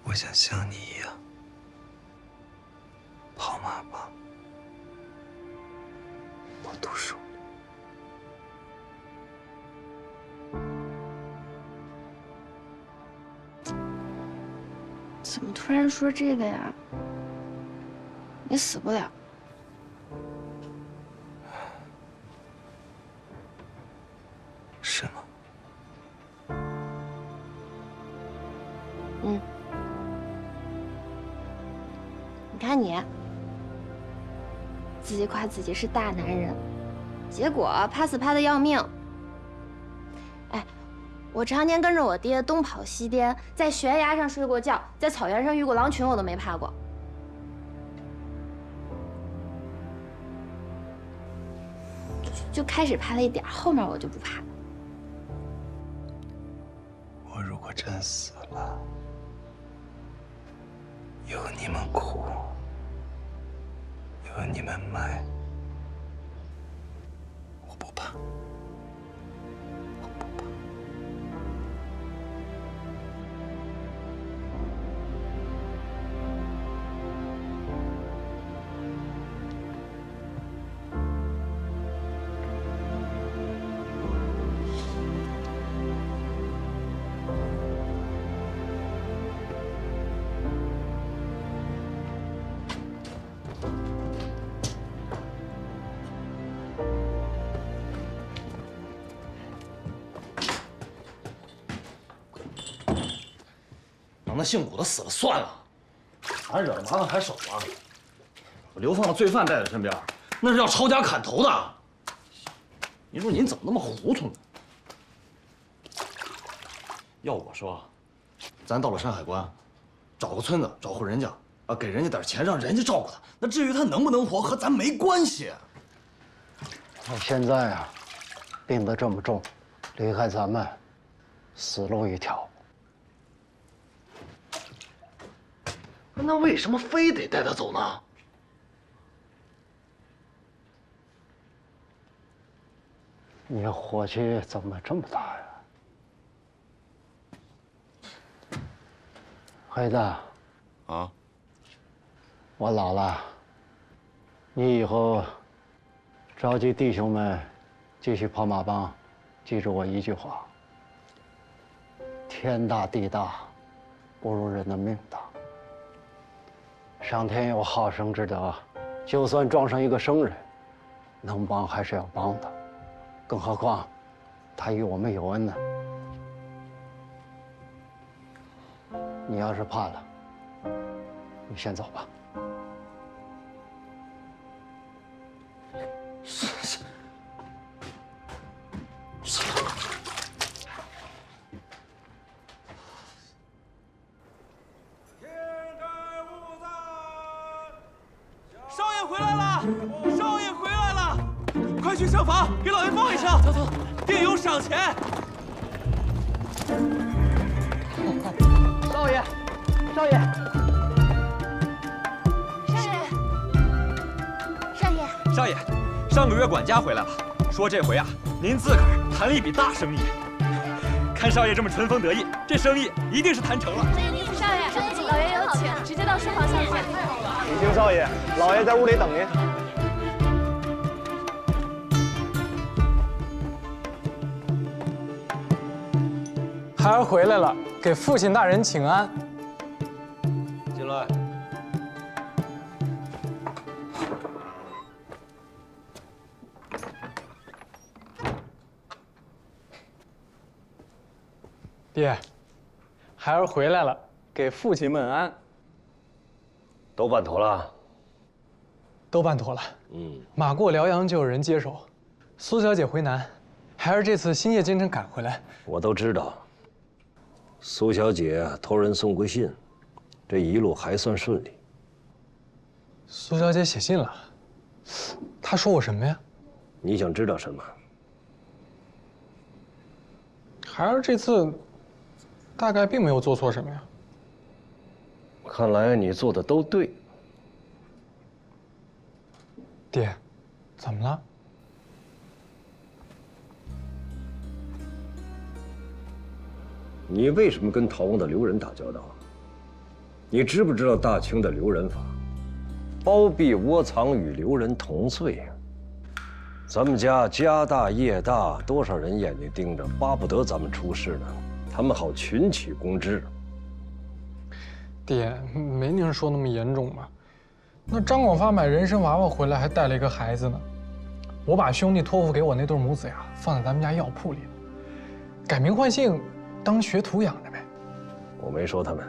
我想像你一样跑马吧，不读书。怎么突然说这个呀？你死不了。是吗？嗯。你看你，自己夸自己是大男人，结果怕死怕得要命。哎，我常年跟着我爹东跑西颠，在悬崖上睡过觉，在草原上遇过狼群，我都没怕过。就开始怕了一点，后面我就不怕了。我如果真死了，有你们哭，有你们埋，我不怕。让那姓古的死了算了，俺惹了麻烦还手啊！我流放的罪犯带在身边，那是要抄家砍头的。您说您怎么那么糊涂呢？要我说，咱到了山海关，找个村子，找户人家，啊，给人家点钱，让人家照顾他。那至于他能不能活，和咱没关系。他现在啊，病得这么重，离开咱们，死路一条。那为什么非得带他走呢？你火气怎么这么大呀？黑子，啊，我老了，你以后召集弟兄们继续跑马帮，记住我一句话：天大地大，不如人的命大。上天有好生之德，就算撞上一个生人，能帮还是要帮的，更何况他与我们有恩呢。你要是怕了，你先走吧。少爷回来了！少爷回来了！快去厢房给老爷报一声，走走，定有赏钱。少爷，少爷，少爷，上个月管家回来了，说这回啊，您自个儿谈了一笔大生意。看少爷这么春风得意，这生意一定是谈成了。少爷，老爷有请，直接到书房相见。请进少爷，老爷在屋里等您。孩儿回来了，给父亲大人请安。进来。爹，孩儿回来了，给父亲问安。都办妥了。都办妥了。马过辽阳就有人接手。苏小姐回南，孩儿这次星夜兼程赶回来。我都知道。苏小姐托人送过信，这一路还算顺利。苏小姐写信了，她说我什么呀？你想知道什么？孩儿这次大概并没有做错什么呀。看来你做的都对。爹，怎么了？你为什么跟逃亡的刘仁打交道？你知不知道大清的刘仁法，包庇窝藏与刘仁同罪？咱们家家大业大，多少人眼睛盯着，巴不得咱们出事呢，他们好群起攻之。爹，没您说那么严重吧？那张广发买人参娃娃回来，还带了一个孩子呢。我把兄弟托付给我那对母子呀，放在咱们家药铺里了，改名换姓，当学徒养着呗。我没说他们。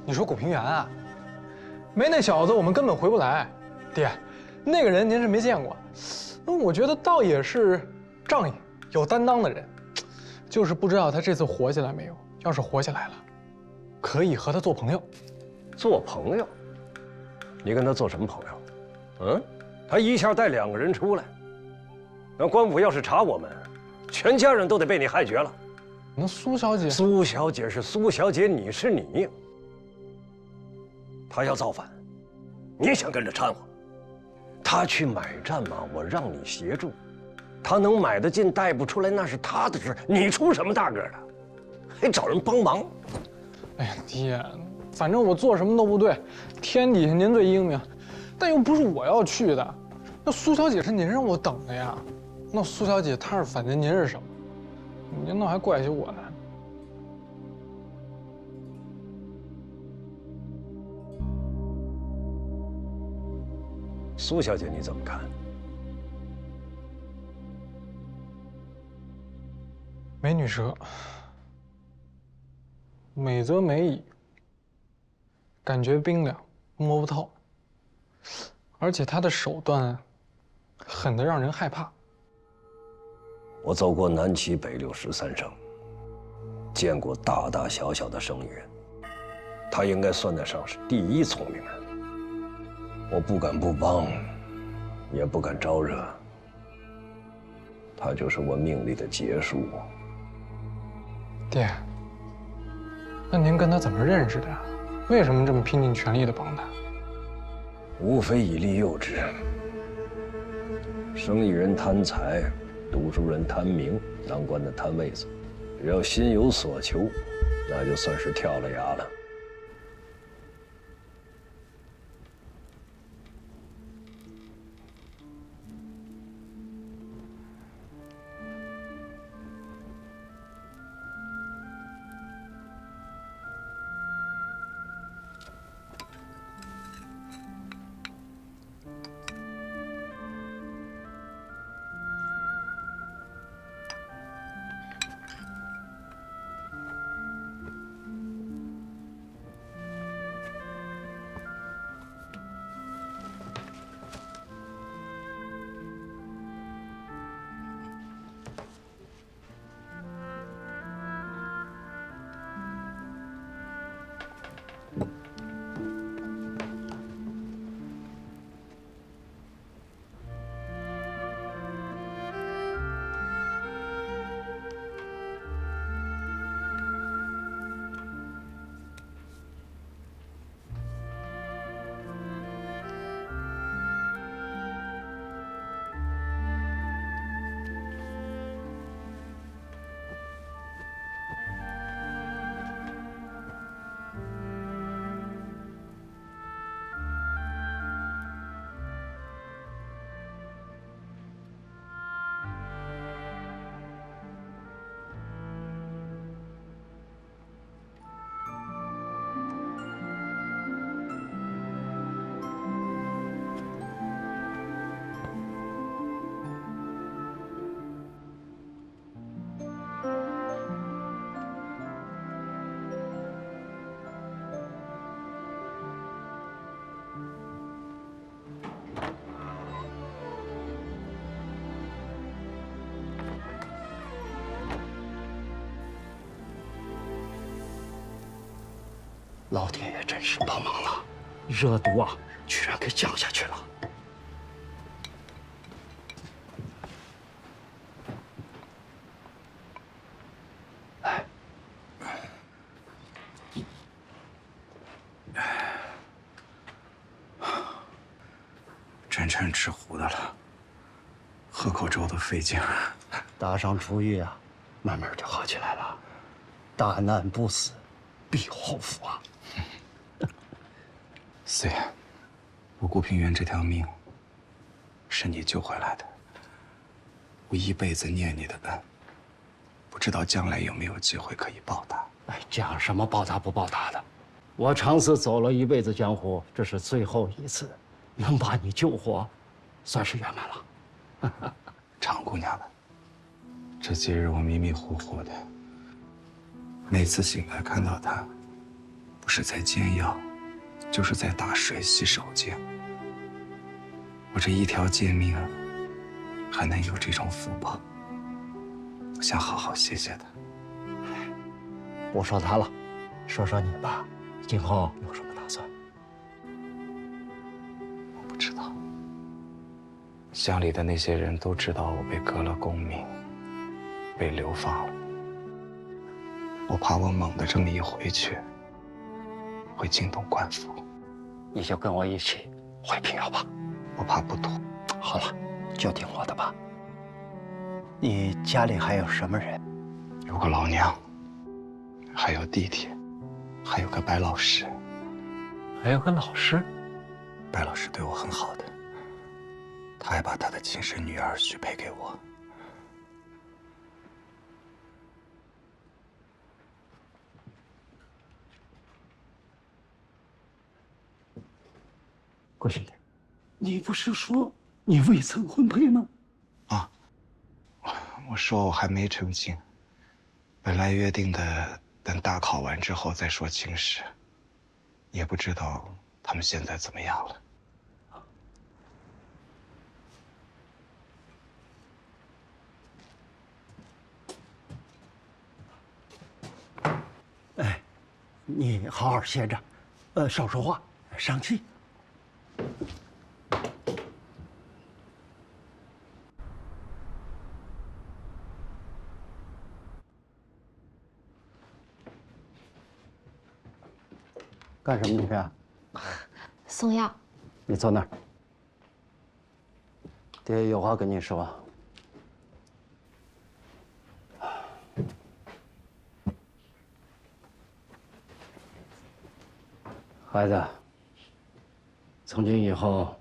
你说古平原啊？没那小子，我们根本回不来。爹，那个人您是没见过，我觉得倒也是仗义、有担当的人，就是不知道他这次活下来没有。要是活下来了，可以和他做朋友。做朋友？你跟他做什么朋友？他一下带2个人出来，那官府要是查我们，全家人都得被你害绝了。那苏小姐？苏小姐是苏小姐，你是你。他要造反，你想跟着掺和？他去买战马，我让你协助。他能买得进，带不出来那是他的事，你出什么大个的？还找人帮忙？哎呀，爹，反正我做什么都不对，天底下您最英明，但又不是我要去的。那苏小姐是您让我等的呀，那苏小姐她是反对您是什么？您那还怪起我呢？苏小姐你怎么看？美女蛇，美则美矣，感觉冰凉，摸不透，而且她的手段狠得让人害怕。我走过南七北六13省，见过大大小小的生意人，他应该算得上是第一聪明人。我不敢不帮，也不敢招惹。他就是我命里的劫数。爹，那您跟他怎么认识的呀？为什么这么拼尽全力的帮他？无非以利诱之。生意人贪财，读书人贪名，当官的贪位子，只要心有所求，那就算是跳了崖了。老天爷真是帮忙了，热毒啊，居然给降下去了。真成吃糊的了，喝口粥都费劲。打上初一啊，慢慢就好起来了。大难不死，必后福啊！四爷，我顾平原这条命是你救回来的，我一辈子念你的恩，不知道将来有没有机会可以报答。哎，讲什么报答不报答的？我长此走了一辈子江湖，这是最后一次，能把你救活，算是圆满了。常姑娘们，这些日我迷迷糊糊的，每次醒来看到他，不是在煎药，就是在打水洗手间。我这一条贱命还能有这种福报，我想好好谢谢他。不说他了，说说你吧，今后有什么打算？我不知道。乡里的那些人都知道我被革了功名，被流放了。我怕我猛地这么一回去，会惊动官府。你就跟我一起回平遥吧。我怕不妥。好了，就听我的吧。你家里还有什么人？有个老娘，还有弟弟，还有个白老师。还有个老师？白老师对我很好的，他还把他的亲生女儿许配给我。郭兄弟，你不是说你未曾婚配吗？啊，我说我还没成亲，本来约定的等大考完之后再说亲事，也不知道他们现在怎么样了。你好好歇着，少说话，伤气。干什么去啊？送药。你坐那儿，爹有话跟你说。孩子，从今以后，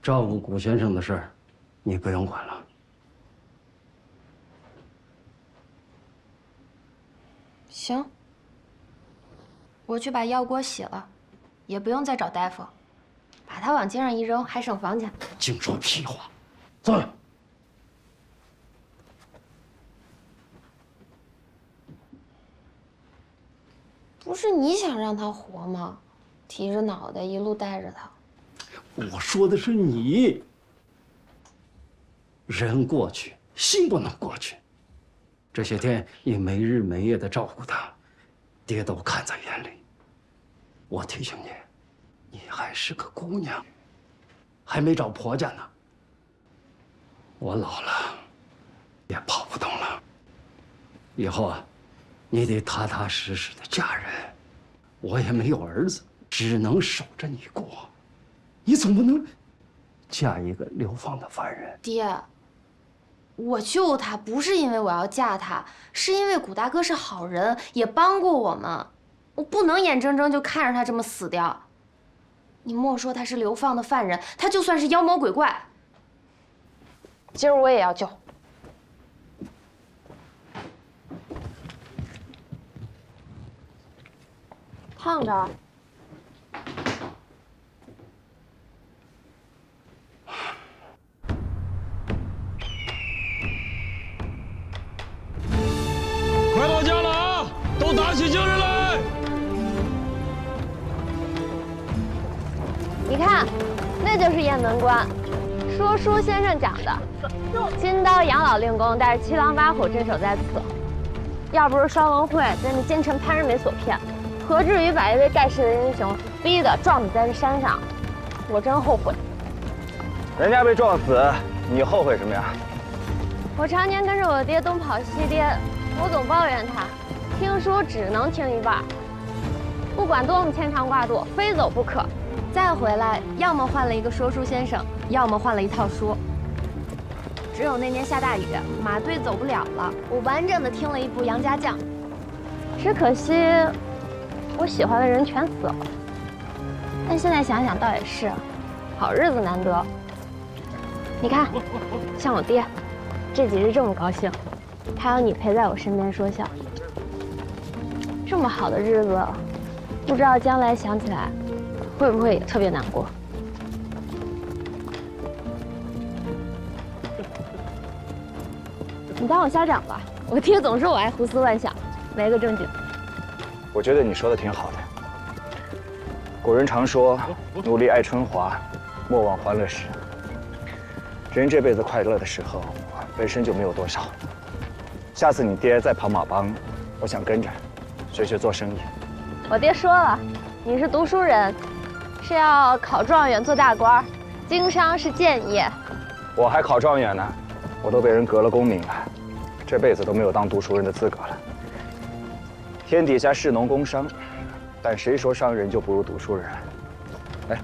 照顾古先生的事儿，你不用管了。行，我去把药锅洗了，也不用再找大夫，把他往街上一扔，还省房钱。净说屁话！坐下。不是你想让他活吗？提着脑袋一路带着他。我说的是你。人过去，心不能过去。这些天你没日没夜的照顾他，爹都看在眼里。我提醒你，你还是个姑娘，还没找婆家呢。我老了，也跑不动了。以后啊，你得踏踏实实的嫁人。我也没有儿子，只能守着你过。你总不能嫁一个流放的犯人。爹，我救他不是因为我要嫁他，是因为古大哥是好人，也帮过我们。我不能眼睁睁就看着他这么死掉。你莫说他是流放的犯人，他就算是妖魔鬼怪，今儿我也要救。烫着。快到家了啊！都打起精神来！你看，那就是雁门关，说书先生讲的。金刀杨老令公带着7狼8虎镇守在此，要不是双龙会在那奸臣潘仁美所骗，何至于把一位盖世的英雄逼得撞死在这山上？我真后悔。人家被撞死，你后悔什么呀？我常年跟着我爹东跑西颠，我总抱怨他，听书只能听一半，不管多么牵肠挂肚，非走不可。再回来，要么换了一个说书先生，要么换了一套书。只有那年下大雨，马队走不了了，我完整的听了一部《杨家将》，只可惜我喜欢的人全死了。但现在想想，倒也是，好日子难得。你看，像我爹，这几日这么高兴，他有你陪在我身边说笑。这么好的日子，不知道将来想起来，会不会也特别难过？你当我瞎讲吧，我爹总说我爱胡思乱想，没个正经。我觉得你说的挺好的。古人常说，努力爱春华，莫忘欢乐时。人这辈子快乐的时候本身就没有多少。下次你爹再跑马帮，我想跟着学学做生意。我爹说了，你是读书人，是要考状元做大官，经商是建业。我还考状元呢，我都被人革了功名了，这辈子都没有当读书人的资格了。天底下士农工商，但谁说商人就不如读书人？哎，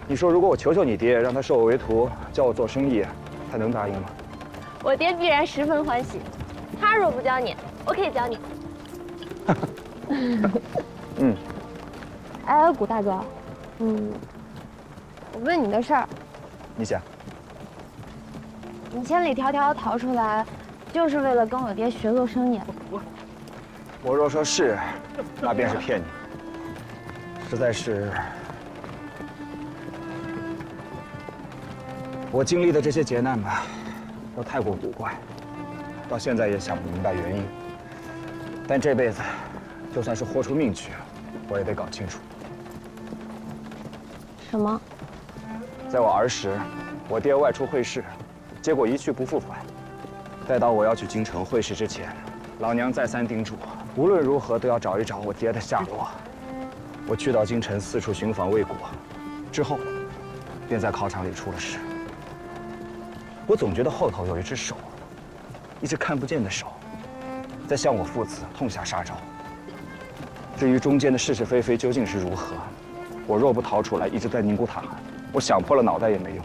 你说如果我求求你爹，让他收我为徒，教我做生意，他能答应吗？我爹必然十分欢喜。他若不教你，我可以教你。嗯。哎，古大哥，我问你个事儿。你想？你千里迢迢逃出来，就是为了跟我爹学做生意？我若说是，那便是骗你。实在是，我经历的这些劫难吧，都太过古怪，到现在也想不明白原因。但这辈子，就算是豁出命去，我也得搞清楚。什么？在我儿时，我爹外出会试，结果一去不复返。待到我要去京城会试之前，老娘再三叮嘱，无论如何都要找一找我爹的下落。我去到京城四处寻访未果，之后便在考场里出了事。我总觉得后头有一只手，一只看不见的手，在向我父子痛下杀招。至于中间的是是非非究竟是如何，我若不逃出来，一直在宁古塔，我想破了脑袋也没用。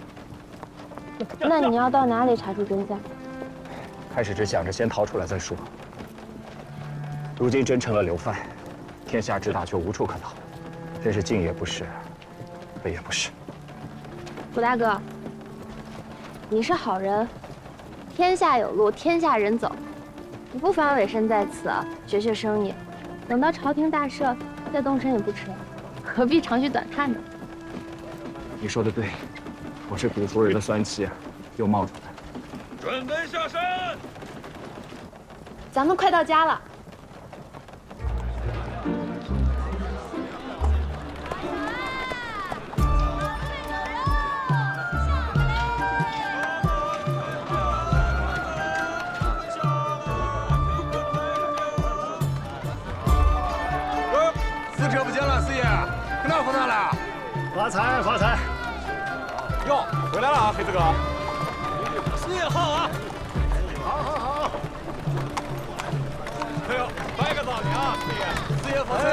那你要到哪里查出真相？开始只想着先逃出来再说，如今真成了流犯，天下之大却无处可逃，真是进也不是，退也不是。卜大哥，你是好人，天下有路，天下人走，你不妨委身在此，学学生意，等到朝廷大赦，再动身也不迟，何必长吁短叹呢？你说的对，我这古族人的酸气又冒出来。准备下山。咱们快到家了。死者不见了，四爷，搁哪放他了？发财发财！哟，回来了啊，黑子哥。四爷好啊！好好好！哎呦，拜个早年啊，四爷！四爷发财！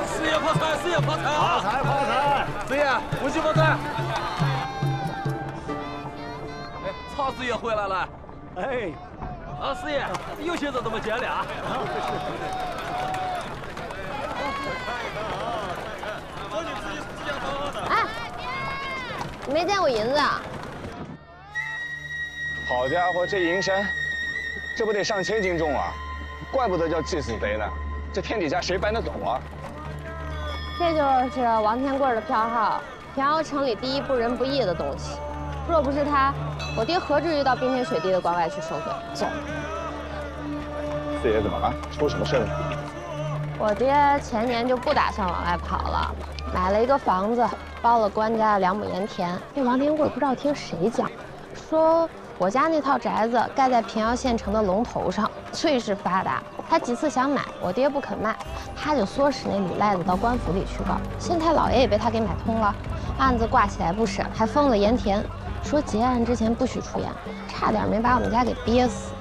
四爷发财！四爷发财啊！发财发财！四爷，恭喜发财！哎，曹四爷回来了！哎，啊，四爷，有些日子没见了啊！哎，你没见过银子啊？好家伙，这银山，这不得上千斤重啊！怪不得叫祭祀碑呢。这天底下谁搬得走啊？这就是王天贵的票号，平遥城里第一不仁不义的东西。若不是他，我爹何至于到冰天雪地的关外去受罪？走。四爷怎么了？出什么事了？我爹前年就不打算往外跑了，买了一个房子，包了官家的2亩盐田。那王天贵不知道听谁讲，说我家那套宅子盖在平遥县城的龙头上，最是发达。他几次想买，我爹不肯卖，他就唆使那李赖子到官府里去告。县太老爷也被他给买通了，案子挂起来不审，还封了盐田，说结案之前不许出言，差点没把我们家给憋死。